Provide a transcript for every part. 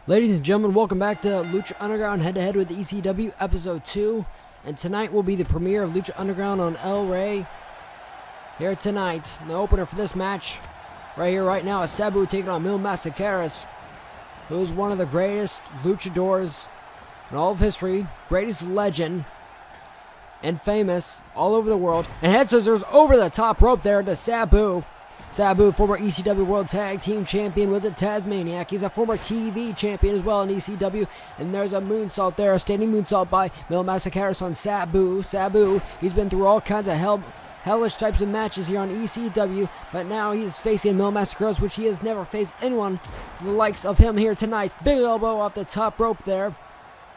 Ladies and gentlemen, welcome back to Lucha Underground head-to-head with ECW Episode 2. And tonight will be the premiere of Lucha Underground on El Rey. Here tonight, the opener for this match, right here, right now, is Sabu taking on Mil Mascaras, who is one of the greatest luchadors in all of history, greatest legend, and famous all over the world. And head scissors over the top rope there to Sabu. Sabu, former ECW World Tag Team Champion with the Tasmaniac. He's a former TV champion as well in ECW. And there's a moonsault there, a standing moonsault by Mil Mascaras on Sabu. Sabu, he's been through all kinds of hellish types of matches here on ECW. But now he's facing Mil Mascaras, which he has never faced anyone the likes of him here tonight. Big elbow off the top rope there.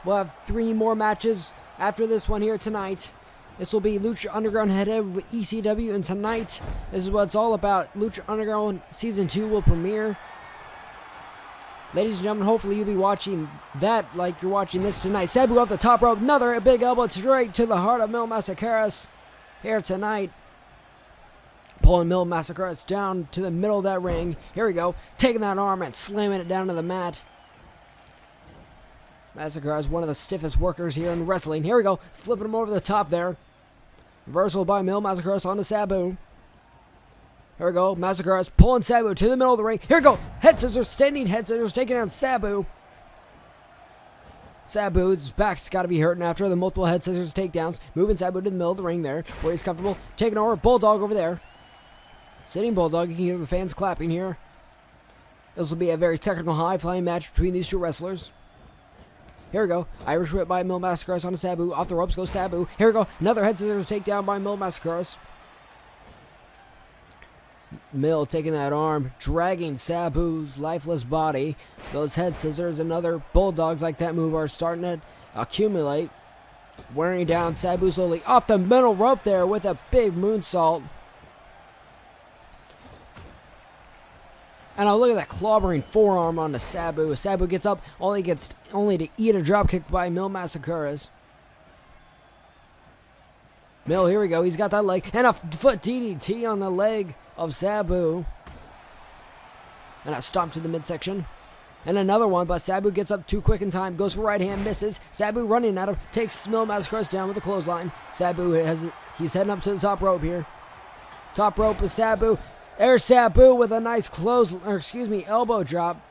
We'll have 3 more matches after this one here tonight. This will be Lucha Underground head-to-head with ECW, and tonight, this is what it's all about. Lucha Underground Season 2 will premiere. Ladies and gentlemen, hopefully you'll be watching that like you're watching this tonight. Sabu off the top rope, another big elbow straight to the heart of Mil Mascaras here tonight. Pulling Mil Mascaras down to the middle of that ring. Here we go, taking that arm and slamming it down to the mat. Mascaras, one of the stiffest workers here in wrestling. Here we go, flipping him over the top there. Reversal by Mil Mascaras onto Sabu. Here we go, Mascaras pulling Sabu to the middle of the ring. Here we go, head scissors, standing head scissors, taking down Sabu. Sabu's back's got to be hurting after the multiple head scissors takedowns. Moving Sabu to the middle of the ring there, where he's comfortable. Taking over, Bulldog over there. Sitting Bulldog, you can hear the fans clapping here. This will be a very technical, high-flying match between these two wrestlers. Here we go. Irish whip by Mil Mascaras on Sabu. Off the ropes goes Sabu. Here we go. Another head scissors takedown by Mil Mascaras. Mil taking that arm, dragging Sabu's lifeless body. Those head scissors and other bulldogs like that move are starting to accumulate. Wearing down Sabu slowly off the middle rope there with a big moonsault. And now look at that clobbering forearm on the Sabu. Sabu gets up, only to eat a dropkick by Mil Mascaras. Mil, here we go. He's got that leg. And a foot DDT on the leg of Sabu. And a stomp to the midsection. And another one, but Sabu gets up too quick in time. Goes for right hand, misses. Sabu running at him. Takes Mil Mascaras down with a clothesline. He's heading up to the top rope here. Top rope is Sabu. There's Sabu with a nice elbow drop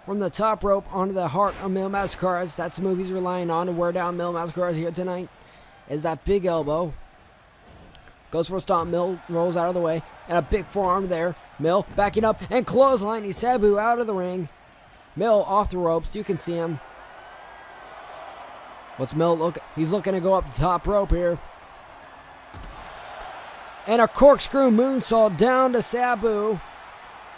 from the top rope onto the heart of Mil Mascaras. That's the move he's relying on to wear down Mil Mascaras here tonight. Is that big elbow. Goes for a stomp. Mil rolls out of the way. And a big forearm there. Mil backing up and clotheslining Sabu out of the ring. Mil off the ropes. You can see him. What's Mil look? He's looking to go up the top rope here. And a corkscrew moonsault down to Sabu.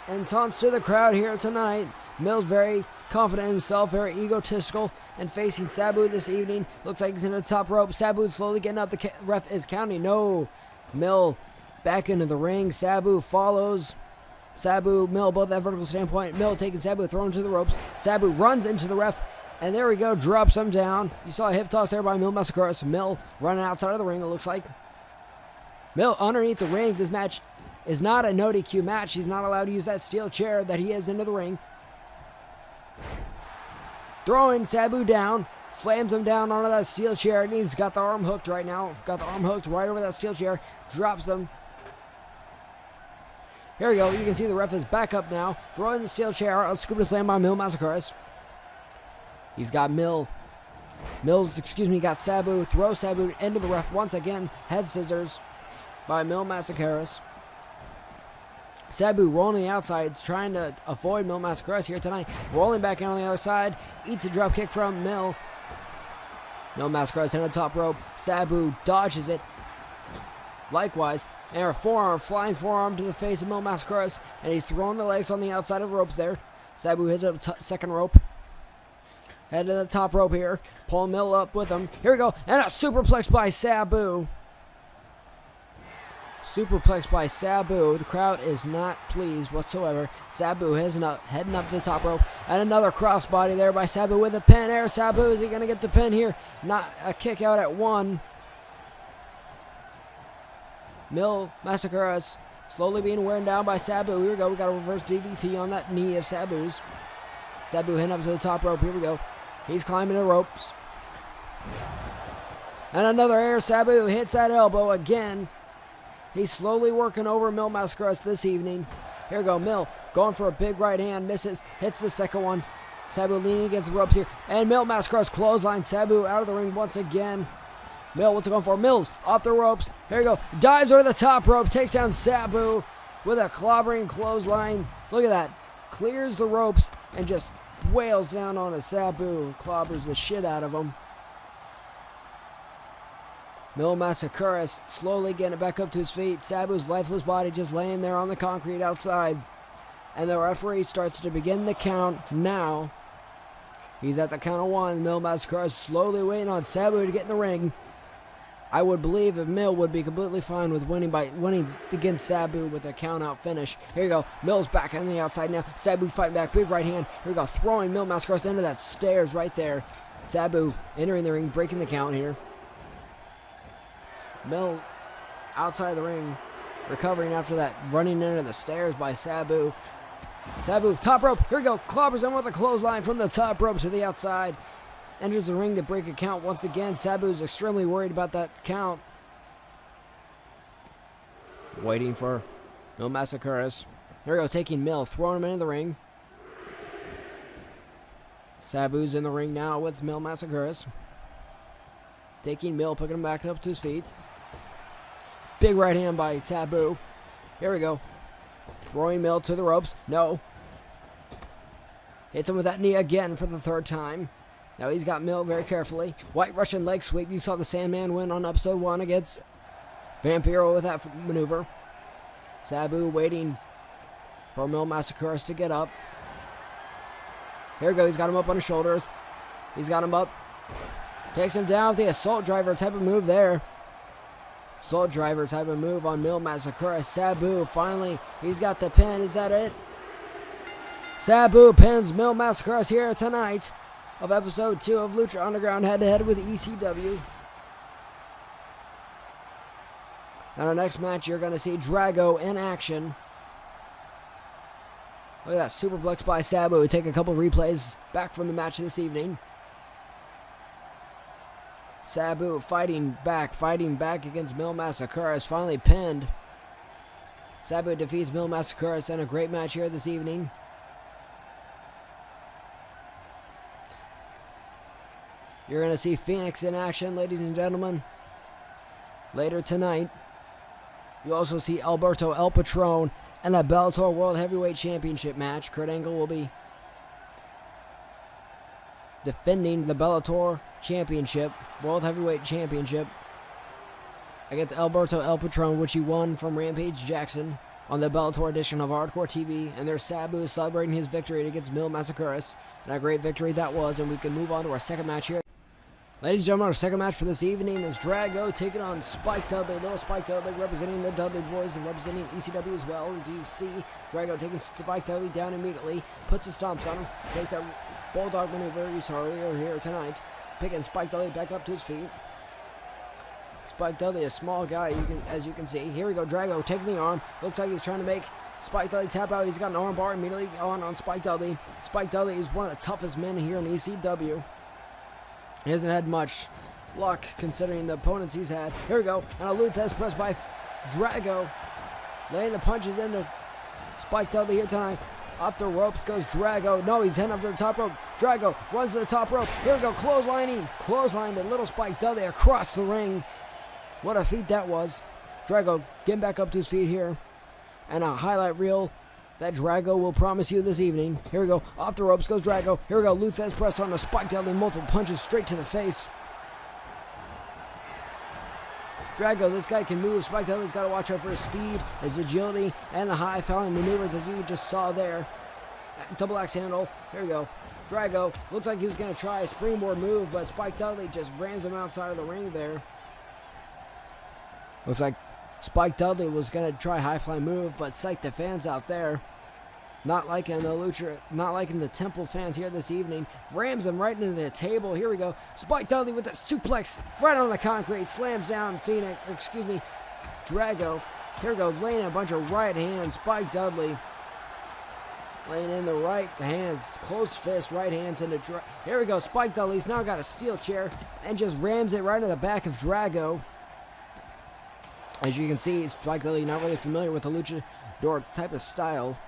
And taunts to the crowd here tonight. Mil's very confident in himself, very egotistical, and facing Sabu this evening. Looks like he's in the top rope. Sabu slowly getting up. The ref is counting. No. Mil back into the ring. Sabu follows. Sabu, Mil both at vertical standpoint. Mil taking Sabu, thrown to the ropes. Sabu runs into the ref. And there we go. Drops him down. You saw a hip toss there by Mil Mascaras. Mil running outside of the ring, it looks like. Mil underneath the ring. This match is not a no DQ match. He's not allowed to use that steel chair that he has into the ring. Throwing Sabu down. Slams him down onto that steel chair. And he's got the arm hooked right now. Got the arm hooked right over that steel chair. Drops him. Here we go. You can see the ref is back up now. Throwing the steel chair. A scoop slam by Mil Mascaras. He's got got Sabu. Throw Sabu into the ref once again. Head scissors by Mil Mascaras. Sabu rolling the outside, trying to avoid Mil Mascaras here tonight. Rolling back in on the other side. Eats a drop kick from Mil. Mil Mascaras in the top rope. Sabu dodges it. Likewise. And a flying forearm to the face of Mil Mascaras. And he's throwing the legs on the outside of the ropes there. Sabu hits up second rope. Head to the top rope here. Pulling Mil up with him. Here we go. And a superplex by Sabu. Superplex by Sabu. The crowd is not pleased whatsoever. Sabu heading up to the top rope. And another crossbody there by Sabu with a pin. There, Sabu, is he going to get the pin here? Not a kick out at 1. Mil Mascaras slowly being worn down by Sabu. Here we go. We got a reverse DDT on that knee of Sabu's. Sabu heading up to the top rope. Here we go. He's climbing the ropes. And another air. Sabu hits that elbow again. He's slowly working over Mil Mascaras this evening. Here we go. Mil going for a big right hand. Misses. Hits the second one. Sabu leaning against the ropes here. And Mil Mascaras clothesline Sabu out of the ring once again. Mil, what's it going for? Mills off the ropes. Here we go. Dives over the top rope. Takes down Sabu with a clobbering clothesline. Look at that. Clears the ropes and just wails down on a Sabu. Clobbers the shit out of him. Mil Mascaras slowly getting back up to his feet. Sabu's lifeless body just laying there on the concrete outside. And the referee starts to begin the count now. He's at the count of 1. Mil Mascaras slowly waiting on Sabu to get in the ring. I would believe if Mil would be completely fine with winning against Sabu with a count-out finish. Here you go. Mil's back on the outside now. Sabu fighting back. Big right hand. Here we go. Throwing Mil Mascaras into that stairs right there. Sabu entering the ring, breaking the count here. Mil outside the ring, recovering after that running into the stairs by Sabu. Sabu, top rope. Here we go. Clobbers him with a clothesline from the top rope to the outside. Enters the ring to break a count once again. Sabu's extremely worried about that count. Waiting for Mil Mascaras. Here we go, taking Mil, throwing him into the ring. Sabu's in the ring now with Mil Mascaras. Taking Mil, picking him back up to his feet. Big right hand by Sabu. Here we go. Throwing Mil to the ropes. No. Hits him with that knee again for the third time. Now he's got Mil very carefully. White Russian leg sweep. You saw the Sandman win on episode 1 against Vampiro with that maneuver. Sabu waiting for Mil Mascaras to get up. Here we go. He's got him up on his shoulders. He's got him up. Takes him down with the assault driver type of move there. Assault driver type of move on Mil Mascaras. Sabu finally, he's got the pin. Is that it? Sabu pins Mil Mascaras here tonight of episode 2 of Lucha Underground head-to-head with ECW. In our next match, you're going to see Drago in action. Look at that superplex by Sabu. Take a couple replays back from the match this evening. Sabu fighting back against Mil Mascaras, finally pinned. Sabu defeats Mil Mascaras in a great match here this evening. You're going to see Phoenix in action, ladies and gentlemen. Later tonight, you also see Alberto El Patron in a Bellator World Heavyweight Championship match. Kurt Angle will be defending the Bellator Championship, World Heavyweight Championship, against Alberto El Patron, which he won from Rampage Jackson on the Bellator edition of Hardcore TV. And there's Sabu celebrating his victory against Mil Mascaras. And a great victory that was, and we can move on to our second match here. Ladies and gentlemen, our second match for this evening is Drago taking on Spike Dudley. Little Spike Dudley representing the Dudley Boys and representing ECW as well. As you see, Drago taking Spike Dudley down immediately, puts his stomps on him, takes that bulldog maneuver you saw earlier here tonight, picking Spike Dudley back up to his feet. Spike Dudley, a small guy, as you can see. Here we go, Drago taking the arm. Looks like he's trying to make Spike Dudley tap out. He's got an arm bar immediately on Spike Dudley. Spike Dudley is one of the toughest men here in ECW. He hasn't had much luck considering the opponents he's had. Here we go, and a Luthez press by Drago. Laying the punches into Spike Dudley here tonight. Up the ropes goes Drago. No, he's heading up to the top rope. Drago runs to the top rope. Here we go, clothesline to little Spike Dudley across the ring. What a feat that was. Drago getting back up to his feet here. And a highlight reel that Drago will promise you this evening. Here we go. Off the ropes goes Drago. Here we go. Luthez press on the Spike Dudley. Multiple punches straight to the face. Drago, this guy can move. Spike Dudley's got to watch out for his speed, his agility, and the high-flying maneuvers as you just saw there. Double axe handle. Here we go. Drago looks like he was going to try a springboard move, but Spike Dudley just rams him outside of the ring there. Looks like Spike Dudley was going to try a high-flying move, but psyched the fans out there. Not liking the Temple fans here this evening. Rams him right into the table. Here we go. Spike Dudley with the suplex right on the concrete. Slams down Drago. Here we go. Laying a bunch of right hands. Spike Dudley Laying in the right hands, closed fist, right hands into Drago. Here we go, Spike Dudley's now got a steel chair and just rams it right into the back of Drago. As you can see, Spike Dudley not really familiar with the luchador type of style.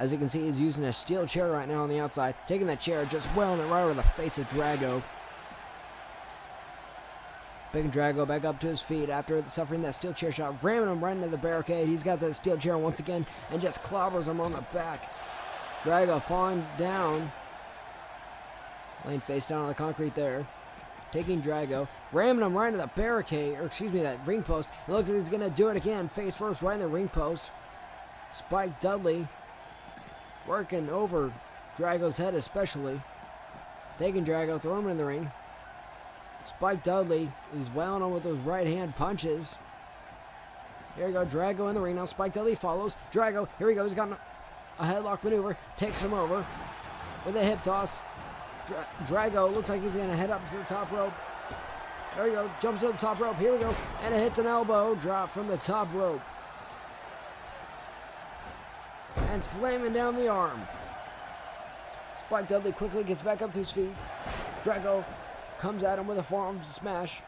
As you can see, he's using a steel chair right now on the outside, taking that chair, just wailing it right over the face of Drago. Picking Drago back up to his feet after suffering that steel chair shot, ramming him right into the barricade. He's got that steel chair once again and just clobbers him on the back. Drago falling down, laying face down on the concrete there. Taking Drago, ramming him right into the barricade, or excuse me, that ring post. It looks like he's going to do it again, face first right in the ring post. Spike Dudley working over Drago's head especially. Taking Drago, throwing him in the ring. Spike Dudley is wailing on with those right hand punches. Here we go, Drago in the ring now. Spike Dudley follows. Drago, here we go, he's got a headlock maneuver, takes him over with a hip toss. Drago looks like he's going to head up to the top rope. There we go, jumps to the top rope, here we go, and it hits an elbow drop from the top rope. And slamming down the arm. Spike Dudley quickly gets back up to his feet. Drago comes at him with a forearm smash.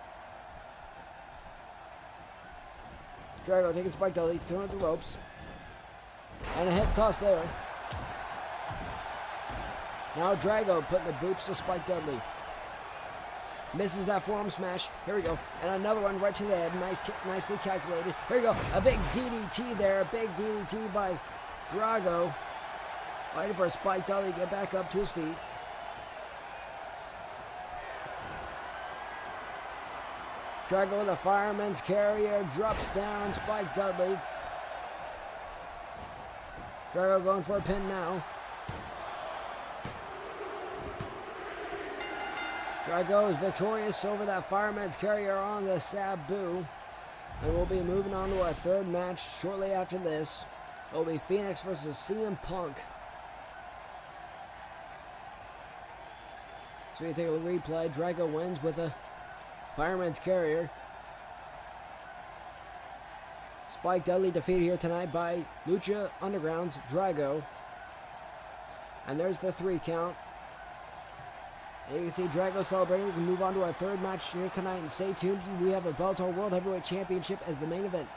Drago taking Spike Dudley, throwing at the ropes. And a hip toss there. Now Drago putting the boots to Spike Dudley. Misses that forearm smash. Here we go. And another one right to the head. Nicely calculated. Here we go. A big DDT there. A big DDT by Drago. Waiting for Spike Dudley to get back up to his feet. Drago with a fireman's carrier. Drops down Spike Dudley. Drago going for a pin now. Drago is victorious over that fireman's carrier on the Sabu. And we'll be moving on to our third match shortly after this. It will be Phoenix versus CM Punk. So you take a replay. Drago wins with a fireman's carrier. Spike Dudley defeated here tonight by Lucha Underground's Drago. And there's the 3 count. And you can see Drago celebrating. We can move on to our third match here tonight. And stay tuned. We have a Bellator World Heavyweight Championship as the main event.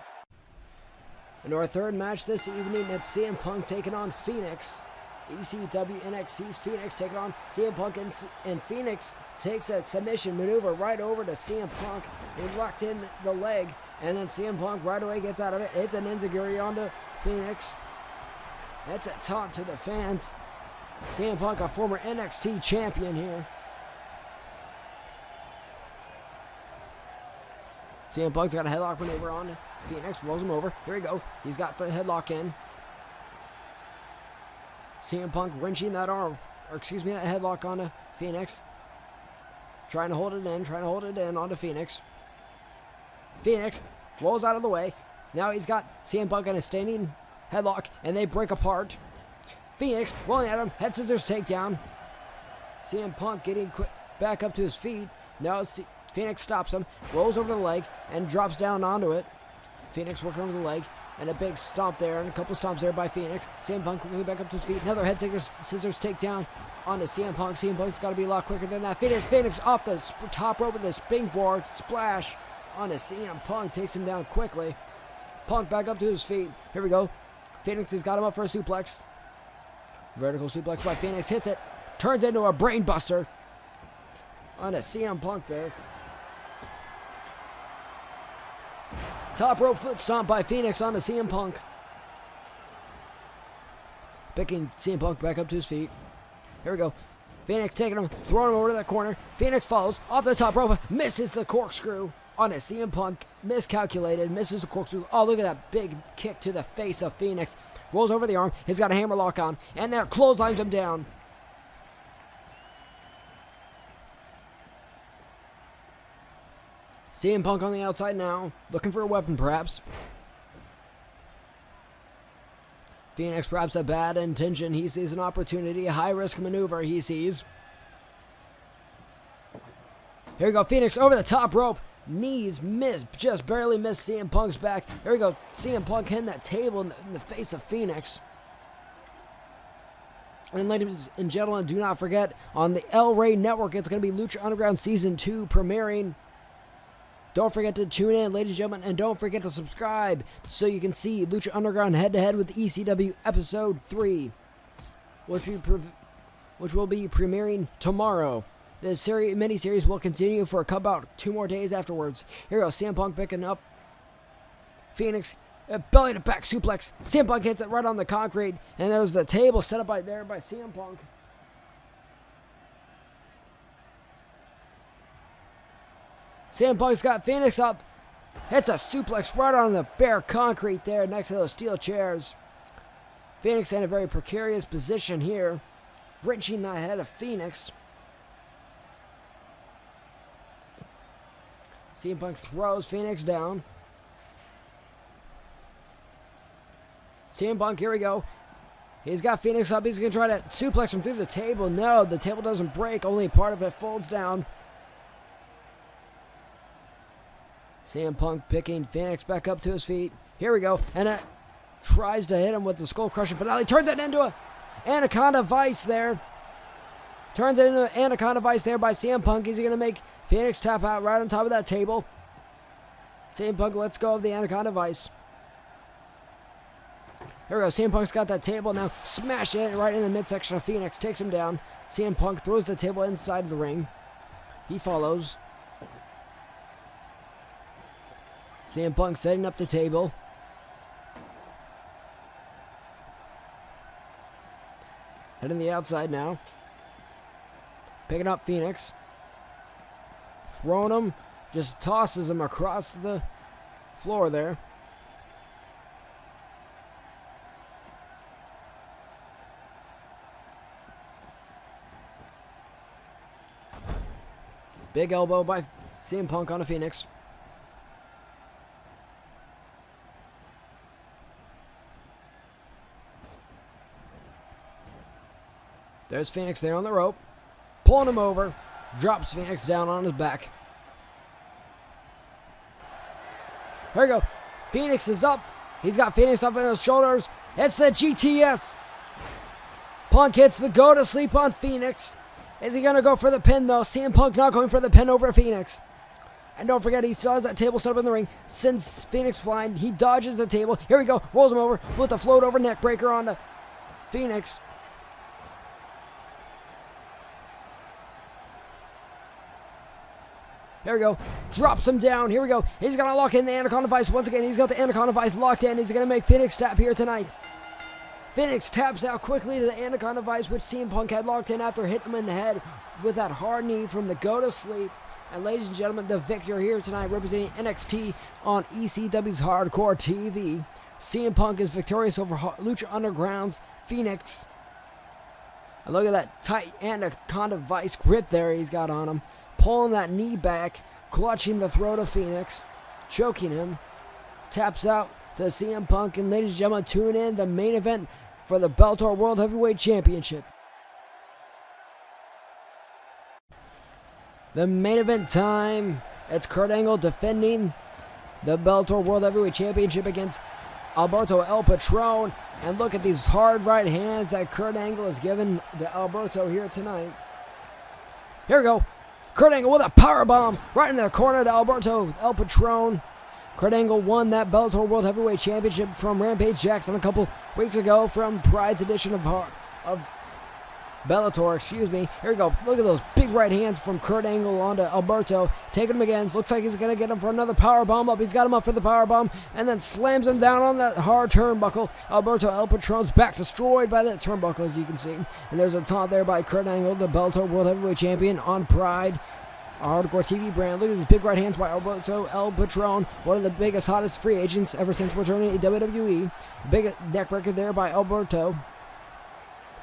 In our third match this evening, it's CM Punk taking on Phoenix. ECW NXT's Phoenix taking on CM Punk. And Phoenix takes a submission maneuver right over to CM Punk. He locked in the leg. And then CM Punk right away gets out of it. It's an enziguri onto Phoenix. That's a taunt to the fans. CM Punk, a former NXT champion here. CM Punk's got a headlock maneuver on Phoenix. Rolls him over. Here we go. He's got the headlock in. CM Punk wrenching that arm. Or excuse me, that headlock onto Phoenix. Trying to hold it in onto Phoenix. Phoenix rolls out of the way. Now he's got CM Punk in a standing headlock, and they break apart. Phoenix rolling at him, head scissors takedown. CM Punk getting back up to his feet. Now Phoenix stops him, rolls over the leg, and drops down onto it. Phoenix working over the leg, and a big stomp there, and a couple stomps there by Phoenix. CM Punk quickly back up to his feet. Another head scissors takedown onto CM Punk. CM Punk's got to be a lot quicker than that. Phoenix off the top rope with a springboard splash onto CM Punk. Takes him down quickly. Punk back up to his feet. Here we go. Phoenix has got him up for a suplex. Vertical suplex by Phoenix. Hits it. Turns into a brain buster onto CM Punk there. Top rope foot stomp by Phoenix onto CM Punk. Picking CM Punk back up to his feet. Here we go. Phoenix taking him, throwing him over to the corner. Phoenix follows off the top rope, misses the corkscrew onto CM Punk. Miscalculated, misses the corkscrew. Oh, look at that big kick to the face of Phoenix. Rolls over the arm. He's got a hammer lock on, and now clotheslines him down. CM Punk on the outside now, looking for a weapon perhaps. Phoenix perhaps a bad intention. He sees an opportunity, a high-risk maneuver he sees. Here we go, Phoenix over the top rope. Knees miss, just barely miss CM Punk's back. Here we go, CM Punk hitting that table in the face of Phoenix. And ladies and gentlemen, do not forget, on the El Rey Network, it's going to be Lucha Underground Season 2 premiering. Don't forget to tune in, ladies and gentlemen, and don't forget to subscribe so you can see Lucha Underground head-to-head with ECW Episode 3, which will be premiering tomorrow. This mini-series will continue for about 2 more days afterwards. Here we go, CM Punk picking up Phoenix. Belly to back suplex. CM Punk hits it right on the concrete, and there's the table set up by CM Punk. CM Punk's got Phoenix up. Hits a suplex right on the bare concrete there next to those steel chairs. Phoenix in a very precarious position here, wrenching the head of Phoenix. CM Punk throws Phoenix down. CM Punk, here we go. He's got Phoenix up. He's going to try to suplex him through the table. No, the table doesn't break. Only part of it folds down. CM Punk picking Phoenix back up to his feet. Here we go. And it tries to hit him with the skull-crushing finale. Turns it into an Anaconda Vice there. Turns it into an Anaconda Vice there by CM Punk. Is he going to make Phoenix tap out right on top of that table? CM Punk lets go of the Anaconda Vice. Here we go. CM Punk's got that table now. Smash it right in the midsection of Phoenix. Takes him down. CM Punk throws the table inside the ring. He follows. CM Punk setting up the table. Heading the outside now. Picking up Phoenix. Throwing him. Just tosses him across the floor there. Big elbow by CM Punk on a Phoenix. There's Phoenix there on the rope. Pulling him over. Drops Phoenix down on his back. Here we go. Phoenix is up. He's got Phoenix up on his shoulders. It's the GTS. Punk hits the go to sleep on Phoenix. Is he going to go for the pin, though? CM Punk not going for the pin over Phoenix. And don't forget, he still has that table set up in the ring. Sends Phoenix flying. He dodges the table. Here we go. Rolls him over with the float over neck breaker on the Phoenix. Here we go. Drops him down. Here we go. He's going to lock in the Anaconda Vice once again. He's got the Anaconda Vice locked in. He's going to make Phoenix tap here tonight. Phoenix taps out quickly to the Anaconda Vice, which CM Punk had locked in after hitting him in the head with that hard knee from the go to sleep. And ladies and gentlemen, the victor here tonight representing NXT on ECW's Hardcore TV. CM Punk is victorious over Lucha Underground's Phoenix. And look at that tight Anaconda Vice grip there he's got on him. Pulling that knee back, clutching the throat of Phoenix, choking him. Taps out to CM Punk. And ladies and gentlemen, tune in the main event for the Bellator World Heavyweight Championship. The main event time. It's Kurt Angle defending the Bellator World Heavyweight Championship against Alberto El Patron. And look at these hard right hands that Kurt Angle has given to Alberto here tonight. Here we go. Kurt Angle with a powerbomb right into the corner to Alberto El Patron. Kurt Angle won that Bellator World Heavyweight Championship from Rampage Jackson a couple weeks ago from Pride's edition of Bellator, excuse me. Here we go. Look at those big right hands from Kurt Angle onto Alberto. Taking him again. Looks like he's going to get him for another powerbomb up. He's got him up for the powerbomb and then slams him down on that hard turnbuckle. Alberto El Patron's back destroyed by that turnbuckle, as you can see. And there's a taunt there by Kurt Angle, the Bellator World Heavyweight Champion on Pride, our Hardcore TV brand. Look at these big right hands by Alberto El Patron, one of the biggest, hottest free agents ever since returning to WWE. Big neck breaker there by Alberto.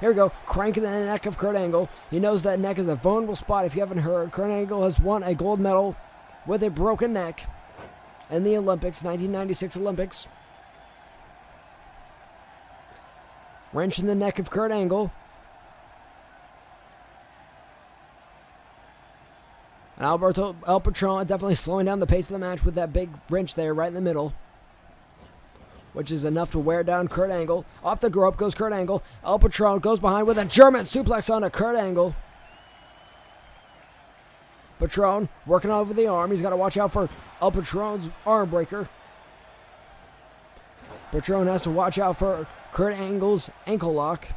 Here we go, cranking the neck of Kurt Angle. He knows that neck is a vulnerable spot. If you haven't heard, Kurt Angle has won a gold medal with a broken neck in the Olympics, 1996 Olympics. Wrenching the neck of Kurt Angle. And Alberto El Patron definitely slowing down the pace of the match with that big wrench there right in the middle. which is enough to wear down Kurt Angle. Off the rope goes Kurt Angle. El Patron goes behind with a German suplex on a Kurt Angle. Patron working over the arm. He's got to watch out for El Patron's arm breaker. Patron has to watch out for Kurt Angle's ankle lock.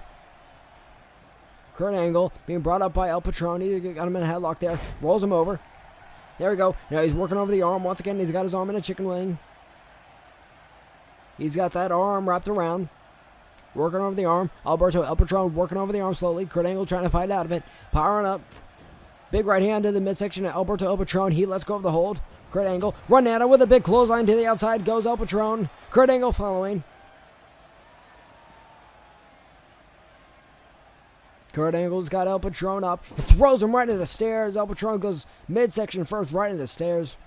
Kurt Angle being brought up by El Patron. He got him in a headlock there. Rolls him over. There we go. Now he's working over the arm. Once again, he's got his arm in a chicken wing. He's got that arm wrapped around. Working over the arm. Alberto El Patron working over the arm slowly. Kurt Angle trying to fight out of it. Powering up. Big right hand to the midsection of Alberto El Patron. He lets go of the hold. Kurt Angle running at it with a big clothesline to the outside. Goes El Patron. Kurt Angle following. Kurt Angle's got El Patron up. He throws him right into the stairs. El Patron goes midsection first right into the stairs.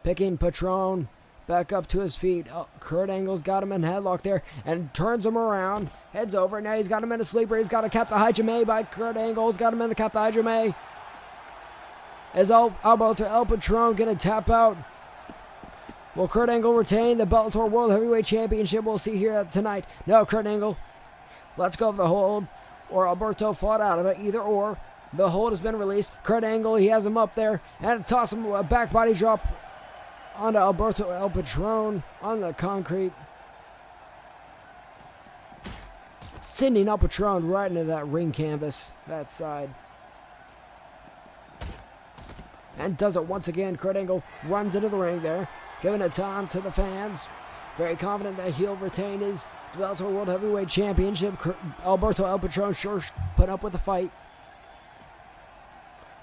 Picking Patron back up to his feet. Kurt Angle's got him in headlock there and turns him around. Heads over. Now he's got him in a sleeper. He's got a cap to Hajime by Kurt Angle. He's got him in the cap to Hajime. Is Alberto El Patron going to tap out? Will Kurt Angle retain the Bellator World Heavyweight Championship? We'll see here tonight. No, Kurt Angle. Let's go for the hold. Or Alberto fought out of it. Either or. The hold has been released. Kurt Angle, he has him up there. And toss him a back body drop onto Alberto El Patron on the concrete. Sending El Patron right into that ring canvas. That side. And does it once again. Kurt Angle runs into the ring there. Giving it time to the fans. Very confident that he'll retain his Bellator World Heavyweight Championship. Alberto El Patron sure put up with the fight.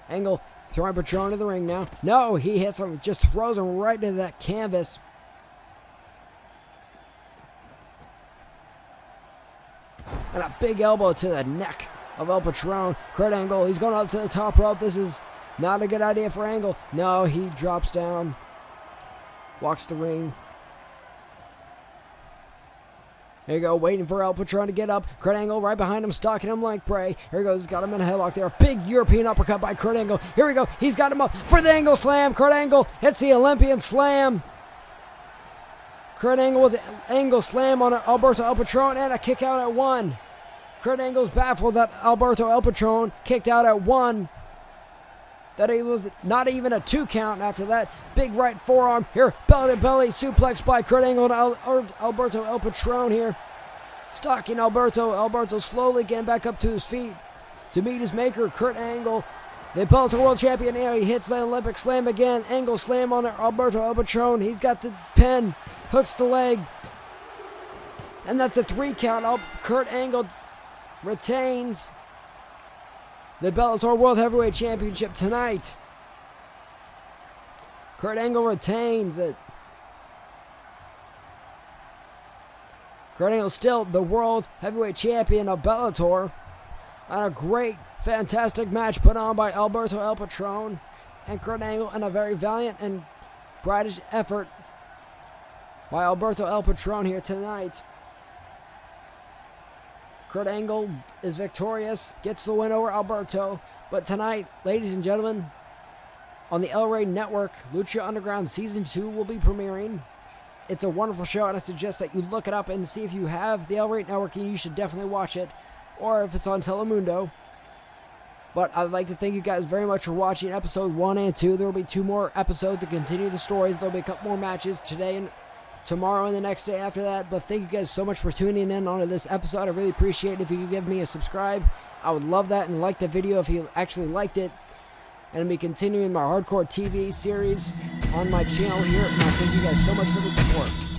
Angle throwing Patron to the ring now. No, he hits him, just throws him right into that canvas. And a big elbow to the neck of El Patron. Kurt Angle, he's going up to the top rope. This is not a good idea for Angle. No, he drops down. Walks the ring. There you go, waiting for El Patron to get up. Kurt Angle right behind him, stalking him like prey. Here he goes, got him in a headlock there. Big European uppercut by Kurt Angle. Here we go, he's got him up for the Angle Slam. Kurt Angle hits the Olympian Slam. Kurt Angle with the Angle Slam on Alberto El Patron and a kick out at 1. Kurt Angle's baffled that Alberto El Patron kicked out at 1. That it was not even a 2 count after that. Big right forearm. Here, belly to belly suplex by Kurt Angle to Alberto El Patron here. Stalking Alberto. Alberto slowly getting back up to his feet to meet his maker, Kurt Angle. The Bellator World Champion here. He hits the Olympic Slam again. Angle Slam on Alberto El Patron. He's got the pin. Hooks the leg. And that's a 3 count. Kurt Angle retains the Bellator World Heavyweight Championship tonight. Kurt Angle retains it. Kurt Angle still the World Heavyweight Champion of Bellator. And a great, fantastic match put on by Alberto El Patron and Kurt Angle, and a very valiant and brightest effort by Alberto El Patron here tonight. Kurt Angle is victorious, gets the win over Alberto. But tonight, ladies and gentlemen, on the El Rey Network, Lucha Underground Season 2 will be premiering. It's a wonderful show, and I suggest that you look it up and see if you have the El Rey Network, and you should definitely watch it, or if it's on Telemundo. But I'd like to thank you guys very much for watching episode 1 and 2. There will be 2 more episodes to continue the stories. There will be a couple more matches today and tomorrow and the next day after that. But thank you guys so much for tuning in on this episode. I really appreciate it if you could give me a subscribe. I would love that, and like the video if you actually liked it. And I'll be continuing my Hardcore TV series on my channel here. And I thank you guys so much for the support.